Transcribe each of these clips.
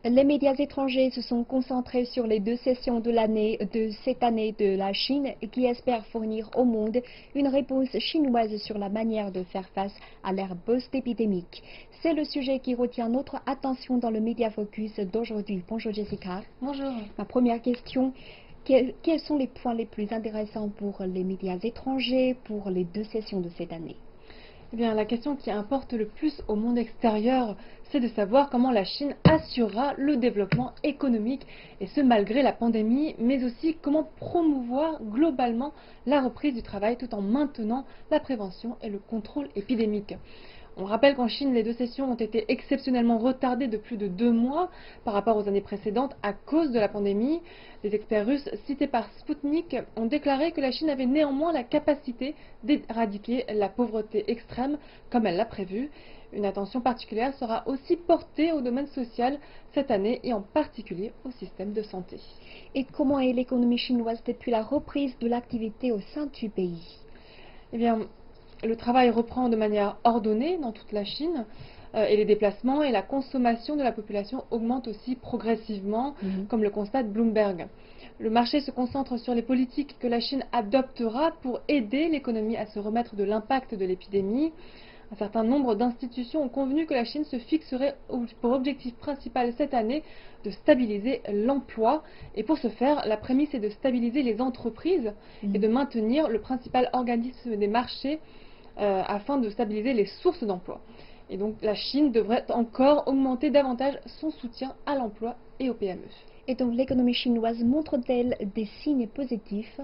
Les médias étrangers se sont concentrés sur les deux sessions de cette année de la Chine qui espèrent fournir au monde une réponse chinoise sur la manière de faire face à l'ère post-épidémique. C'est le sujet qui retient notre attention dans le Media Focus d'aujourd'hui. Bonjour Jessica. Bonjour. Ma première question, quels sont les points les plus intéressants pour les médias étrangers pour les deux sessions de cette année? Eh bien, la question qui importe le plus au monde extérieur, c'est de savoir comment la Chine assurera le développement économique, et ce malgré la pandémie, mais aussi comment promouvoir globalement la reprise du travail tout en maintenant la prévention et le contrôle épidémique. On rappelle qu'en Chine, les deux sessions ont été exceptionnellement retardées de plus de 2 mois par rapport aux années précédentes à cause de la pandémie. Les experts russes cités par Sputnik ont déclaré que la Chine avait néanmoins la capacité d'éradiquer la pauvreté extrême comme elle l'a prévu. Une attention particulière sera aussi portée au domaine social cette année et en particulier au système de santé. Et comment est l'économie chinoise depuis la reprise de l'activité au sein du pays? Eh bien, le travail reprend de manière ordonnée dans toute la Chine et les déplacements et la consommation de la population augmentent aussi progressivement, comme le constate Bloomberg. Le marché se concentre sur les politiques que la Chine adoptera pour aider l'économie à se remettre de l'impact de l'épidémie. Un certain nombre d'institutions ont convenu que la Chine se fixerait pour objectif principal cette année de stabiliser l'emploi. Et pour ce faire, la prémisse est de stabiliser les entreprises et de maintenir le principal organisme des marchés afin de stabiliser les sources d'emploi. Et donc la Chine devrait encore augmenter davantage son soutien à l'emploi et aux PME. Et donc l'économie chinoise montre-t-elle des signes positifs?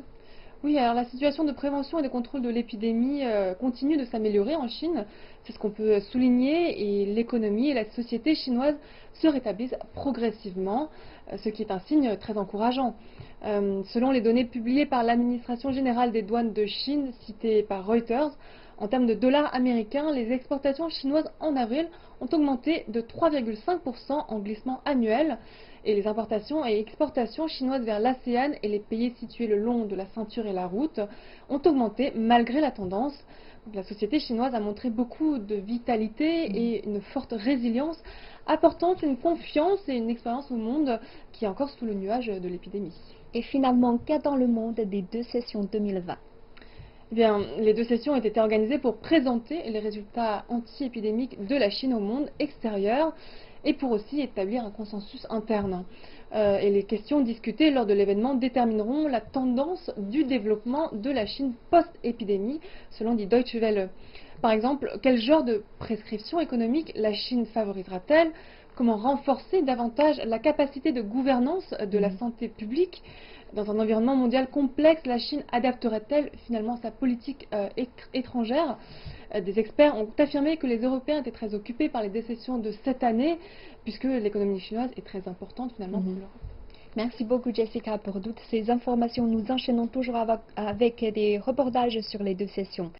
Oui, alors la situation de prévention et de contrôle de l'épidémie continue de s'améliorer en Chine. C'est ce qu'on peut souligner et l'économie et la société chinoise se rétablissent progressivement, ce qui est un signe très encourageant. Selon les données publiées par l'Administration générale des douanes de Chine, citées par Reuters, en termes de dollars américains, les exportations chinoises en avril ont augmenté de 3,5% en glissement annuel et les importations et exportations chinoises vers l'ASEAN et les pays situés le long de la ceinture et la route ont augmenté malgré la tendance. Donc, la société chinoise a montré beaucoup de vitalité et une forte résilience, apportant une confiance et une expérience au monde qui est encore sous le nuage de l'épidémie. Et finalement, qu'attend le monde des deux sessions 2020? Eh bien, les deux sessions ont été organisées pour présenter les résultats anti-épidémiques de la Chine au monde extérieur et pour aussi établir un consensus interne. Et les questions discutées lors de l'événement détermineront la tendance du développement de la Chine post-épidémie, selon dit Deutsche Welle. Par exemple, quel genre de prescription économique la Chine favorisera-t-elle? Comment renforcer davantage la capacité de gouvernance de la santé publique? Dans un environnement mondial complexe, la Chine adapterait-elle finalement sa politique étrangère? Des experts ont affirmé que les Européens étaient très occupés par les décisions de cette année, puisque l'économie chinoise est très importante finalement pour l'Europe. Merci beaucoup Jessica pour toutes ces informations. Nous enchaînons toujours avec des reportages sur les deux sessions.